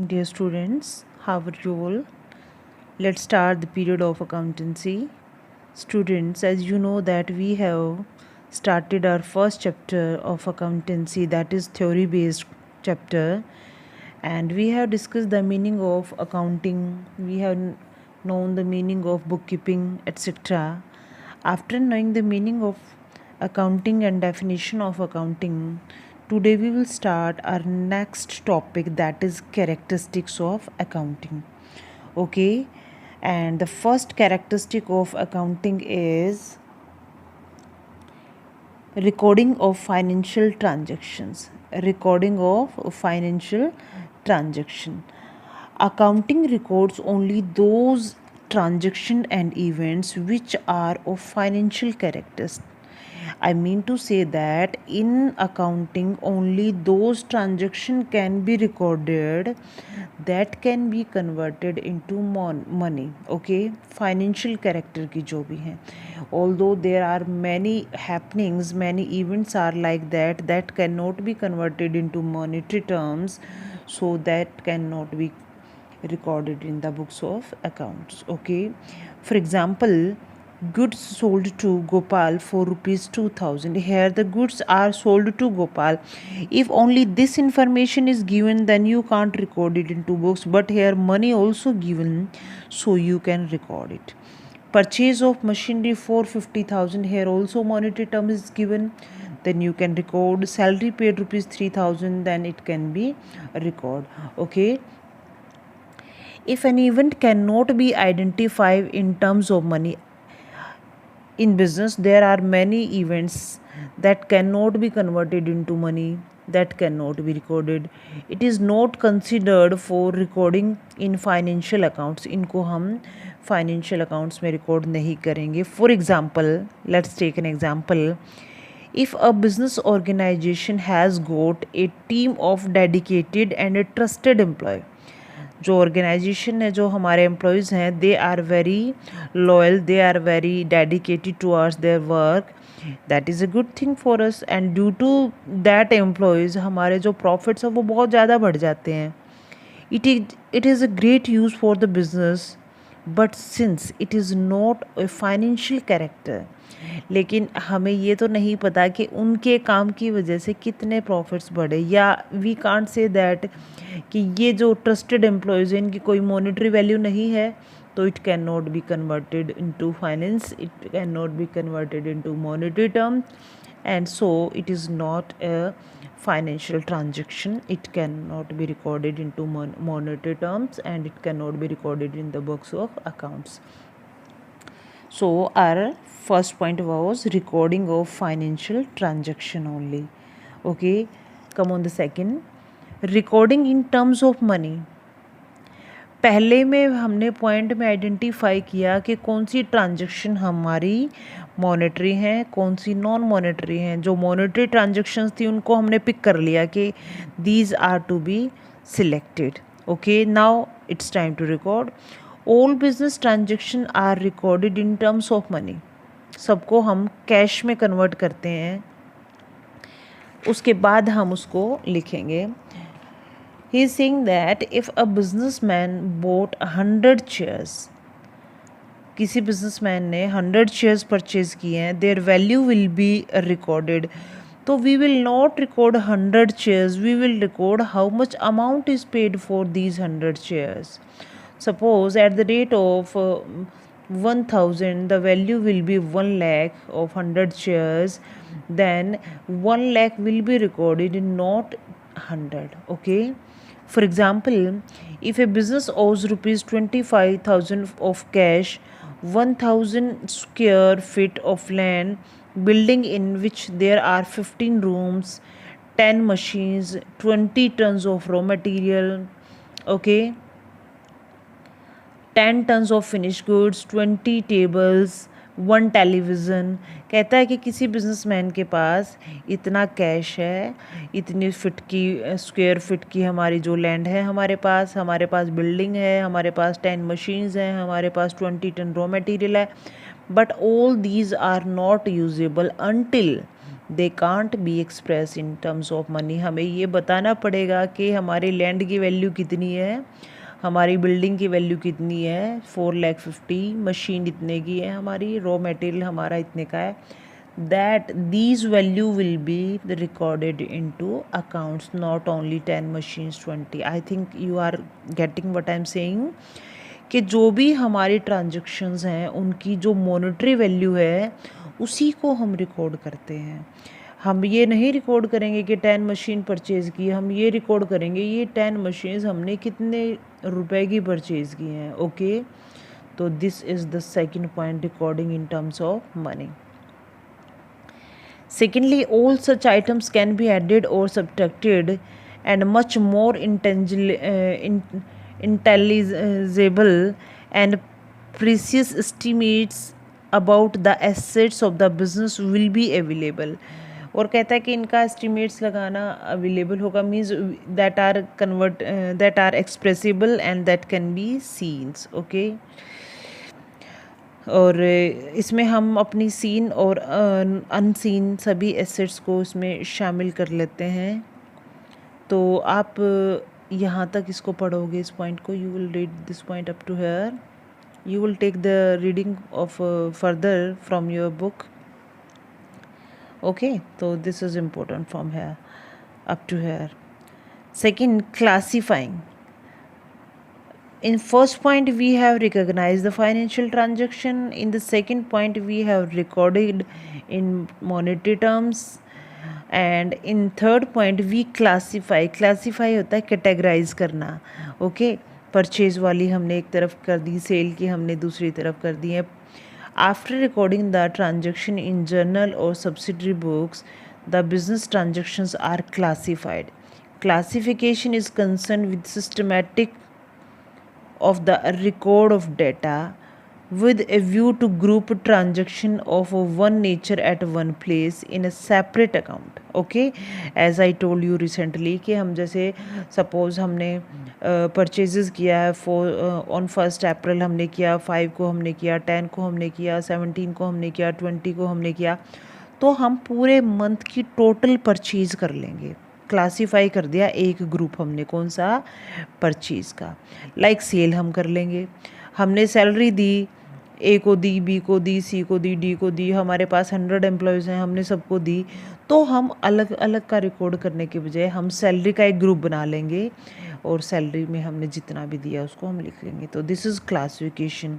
Dear students, how are you all? Let's start the period of accountancy. Students, as you know that we have started our first chapter of accountancy, that is theory based chapter, and we have discussed the meaning of accounting, we have known the meaning of bookkeeping, etc. After knowing the meaning of accounting and definition of accounting, today we will start our next topic, that is characteristics of accounting. Okay, and the first characteristic of accounting is recording of financial transactions. Recording of financial transaction. Accounting records only those transactions and events which are of financial characters. I mean to say that in accounting only those transactions can be recorded that can be converted into money. Okay, financial character की जो भी हैं, although there are many happenings, many events are like that cannot be converted into monetary terms, so that cannot be recorded in the books of accounts. Okay, for example, goods sold to Gopal for rupees 2000. Here the goods are sold to Gopal. If only this information is given, then you can't record it into books, but here money also given, so you can record it. Purchase of machinery for 50,000. Here also monetary term is given, then you can record. Salary paid rupees 3000, then it can be record. Okay, if an event cannot be identified in terms of money, in business there are many events that cannot be converted into money, that cannot be recorded. It is not considered for recording in financial accounts. इनको हम financial accounts में record नहीं करेंगे. For example, let's take an example. If a business organization has got a team of dedicated and a trusted employee, जो organisation है, जो हमारे employees हैं, they are very loyal, they are very dedicated towards their work, that is a good thing for us, and due to that employees हमारे जो profits हैं वो बहुत ज़्यादा बढ़ जाते हैं. It is a great use for the business, but since it is not a financial character, लेकिन हमें ये तो नहीं पता कि उनके काम की वजह से कितने प्रॉफिट्स बढ़े, या वी कांट से दैट कि ये जो ट्रस्टेड एम्प्लॉयज़ हैं इनकी कोई मॉनेटरी वैल्यू नहीं है, तो it can not be converted into finance, it can not be converted into monetary term, and so it is not a financial transaction. It cannot be recorded into monetary terms, and it cannot be recorded in the books of accounts. So our first point was recording of financial transaction only. Okay, come on the second, recording in terms of money. पहले में हमने point में identify किया कि कौन सी transaction हमारी monetary हैं, कौन सी नॉन मॉनेटरी हैं. जो मॉनेटरी ट्रांजैक्शंस थी उनको हमने पिक कर लिया कि these are to be selected. Okay, now it's time to record. All business transaction are recorded in terms of money. सबको हम कैश में कन्वर्ट करते हैं, उसके बाद हम उसको लिखेंगे. He is saying that if a businessman bought 100 chairs, किसी businessman ने 100 chairs purchase किए हैं, their value will be recorded. तो we will not record 100 chairs, we will record how much amount is paid for these 100 chairs. Suppose at the rate of 1000, the value will be 1 lakh of 100 chairs, then 1 lakh will be recorded, not 100. Okay. For example, if a business owes rupees 25,000 of cash, 1,000 square feet of land, building in which there are 15 rooms, 10 machines, 20 tons of raw material, okay, 10 tons of finished goods, 20 tables, 1 television. कहता है कि किसी businessman के पास इतना cash है, इतनी fit की square feet की हमारी जो लैंड है हमारे पास बिल्डिंग है, हमारे पास 10 मशीन्स हैं, हमारे पास 20 टन रॉ मटेरियल है, but all these are not usable until they can't be express in terms of money. हमें ये बताना पड़ेगा कि हमारी लैंड की वैल्यू कितनी है, हमारी बिल्डिंग की वैल्यू कितनी है, 4,50,000, मशीन इतने की है, हमारी रॉ मटेरियल हमारा इतने का है, that these value will be recorded into accounts, not only 10 machines 20. I think you are getting what I am saying, कि जो भी हमारी ट्रांजेक्शन्स हैं उनकी जो मॉनेटरी वैल्यू है उसी को हम रिकॉर्ड करते हैं। हम ये नहीं रिकॉर्ड करेंगे कि 10 मशीन परचेज़ की, हम ये रिकॉर्ड करेंगे ये 10 मशीन्स हमने कितने रुपए की परचेज़ की हैं। ओके, तो this is the second point, recording in terms of money. Secondly, all such items can be added or subtracted, and much more intelligible and precise estimates about the assets of the business will be available. और कहता है कि इनका estimates लगाना available होगा, means that are expressible and that can be seen. Okay, और इसमें हम अपनी सीन और अनसीन सभी एसेट्स को इसमें शामिल कर लेते हैं। तो आप यहाँ तक इसको पढ़ोगे, इस पॉइंट को, you will read this point up to here, you will take the reading of further from your book. Okay, so this is important from here up to here. Second, classifying. In first point we have recognized the financial transaction, in the second point we have recorded in monetary terms, and in third point we classify होता है categorize करना। okay, purchase वाली हमने एक तरफ कर दी, cell की हमने दूसरी तरफ कर दी है। After recording the transaction in journal और subsidiary books, the business transactions are classified. Classification is concern with systematic of the record of data with a view to group transaction of one nature at one place in a separate account. Okay, as I told you recently कि हम जैसे suppose हमने purchases किया है on 1 अप्रैल हमने किया, 5 को हमने किया, 10 को हमने किया, 17 को हमने किया, 20 को हमने किया, तो हम पूरे मंथ की टोटल परचेज कर लेंगे। क्लासीफाई कर दिया एक ग्रुप हमने, कौन सा, परचेज का। लाइक सेल हम कर लेंगे, हमने सैलरी दी, ए को दी, बी को दी, सी को दी, डी को दी, हमारे पास 100 एम्प्लॉयज़ हैं, हमने सबको दी। तो हम अलग अलग का रिकॉर्ड करने के बजाय हम सैलरी का एक ग्रुप बना लेंगे और सैलरी में हमने जितना भी दिया उसको हम लिख लेंगे। तो this is classification.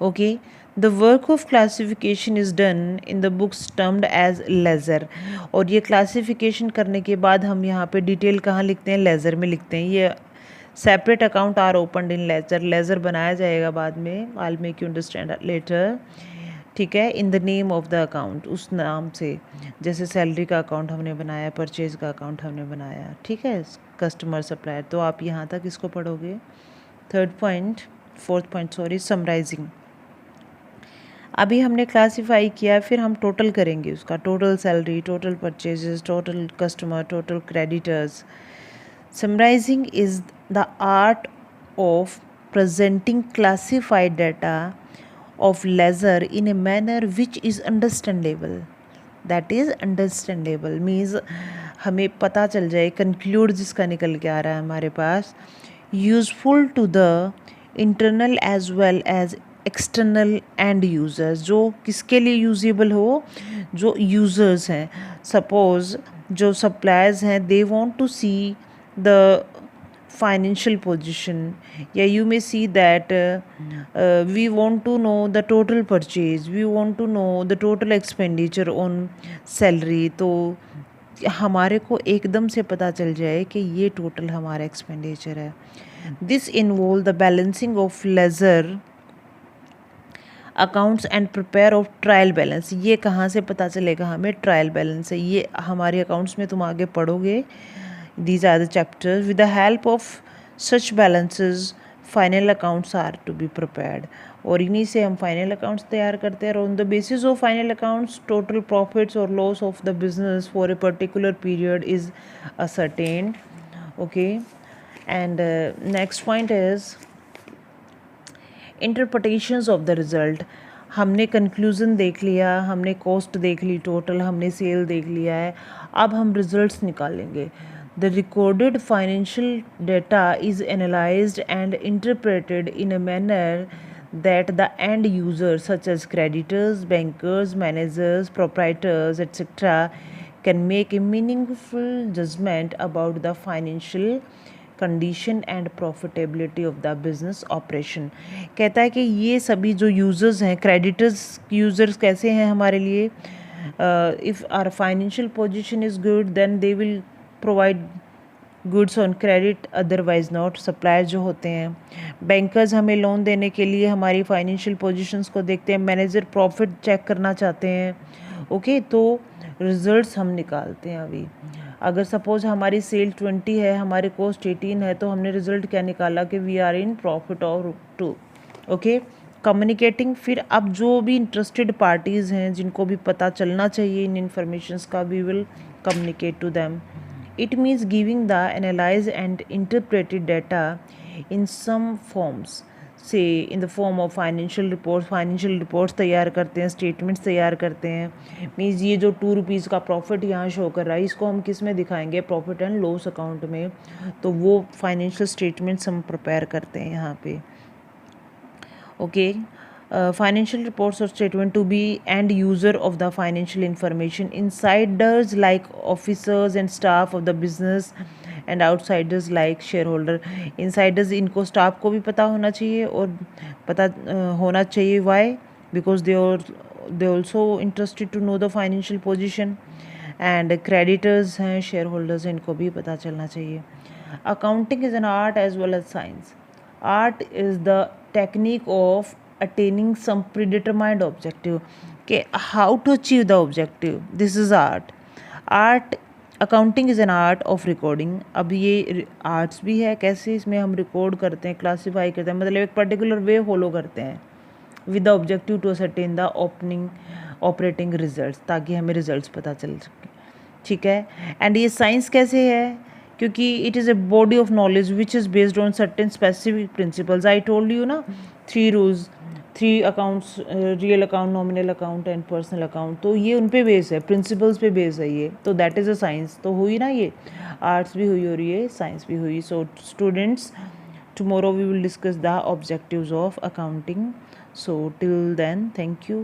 Okay, the work of classification is done in the books termed as ledger. और ये क्लासिफिकेशन करने के बाद हम यहाँ पे डिटेल कहाँ लिखते हैं, लेज़र में लिखते हैं। ये separate account are opened in ledger, ledger बनाया जाएगा बाद में, I will make you understand later. ठीक है, in the name of the account, उस नाम से, जैसे सैलरी का अकाउंट हमने बनाया, परचेज का अकाउंट हमने बनाया। ठीक है, कस्टमर सप्लायर। तो आप यहाँ तक इसको पढ़ोगे। Fourth point sorry, summarising. अभी हमने क्लासीफाई किया, फिर हम टोटल करेंगे उसका, total salary, total purchases, total customer, total creditors. Summarising is the art of presenting classified data of ledger in a manner which is understandable. That is understandable means हमें पता चल जाए, कंक्लूड जिसका निकल के आ रहा है हमारे पास, useful to the internal as well as external and users. जो किसके लिए यूजेबल हो, जो यूज़र्स हैं। सपोज जो सप्लायर्स हैं, they want to see the financial position, yeah, you may see that we want to know the total purchase, we want to know the total expenditure on salary, तो हमारे को एकदम से पता चल जाए कि ये टोटल हमारा एक्सपेंडिचर है। This involve the balancing of ledger accounts and prepare of trial balance. ये कहाँ से पता चलेगा हमें, ट्रायल बैलेंस है, ये हमारे अकाउंट्स में तुम आगे पढ़ोगे। These are the chapters. With the help of such balances, final accounts are to be prepared. और इन्हीं से हम फाइनल अकाउंट्स तैयार करते हैं। On the basis of final accounts, total profits और loss of the business for a particular period is ascertained. Okay, and next point is interpretations of the result. हमने conclusion देख लिया, हमने कॉस्ट देख ली total, हमने सेल देख लिया है, अब हम रिजल्ट्स निकालेंगे. The recorded financial data is analysed and interpreted in a manner that the end users such as creditors, bankers, managers, proprietors, etc. can make a meaningful judgment about the financial condition and profitability of the business operation. कहता है कि ये सभी जो users हैं, creditors users कैसे हैं हमारे लिए? If our financial position is good then they will provide goods on credit, otherwise not. Supplier जो होते हैं, बैंकर्स हमें लोन देने के लिए हमारी फाइनेंशियल पोजीशंस को देखते हैं, मैनेजर प्रॉफिट चेक करना चाहते हैं. ओके, तो रिजल्ट्स हम निकालते हैं. अभी अगर सपोज हमारी सेल 20 है, हमारे कॉस्ट 18 है, तो हमने रिजल्ट क्या निकाला कि वी आर इन प्रॉफिट और 2. Okay, communicating. फिर अब जो भी इंटरेस्टेड पार्टीज़ हैं जिनको भी पता चलना चाहिए इन इन्फॉर्मेशंस का, we will communicate to them. It means giving the analyzed and interpreted data in some forms, say in the form of financial reports. Financial reports तैयार करते हैं, statements तैयार करते हैं. मीन्स ये जो 2 रुपीज़ का प्रॉफिट यहाँ शो कर रहा है, इसको हम किस में दिखाएंगे? प्रॉफिट एंड लॉस अकाउंट में. तो वो फाइनेंशियल स्टेटमेंट्स हम प्रिपेयर करते हैं यहाँ पे. Okay, financial reports or statement to be end user of the financial information. Insiders like officers and staff of the business and outsiders like shareholder. Insiders इनको staff को भी पता होना चाहिए और पता होना चाहिए. why? Because they also interested to know the financial position. and creditors हैं, shareholders हैं, इनको भी पता चलना चाहिए. Accounting is an art as well as science. Art is the technique of attaining some predetermined objective. Okay, how to achieve the objective? This is art. Accounting is an art of recording. अब ये arts भी है. कैसे? इसमें हम record करते हैं, classify करते हैं, मतलब एक पर्टिकुलर वे फॉलो करते हैं with the objective to ascertain the operating results, ताकि हमें रिजल्ट्स पता चल सके. ठीक है. एंड ये साइंस कैसे है? क्योंकि it is a body of knowledge which is based on certain specific principles. I told you ना 3 rules, 3 accounts, real account, nominal account and personal account. तो ये उन पे बेस है, प्रिंसिपल्स पे बेस है ये. तो दैट इज़ अ साइंस. तो हुई ना, ये आर्ट्स भी हुई और ये साइंस भी हुई. So students, tomorrow we will discuss the objectives of accounting. So till then, thank you.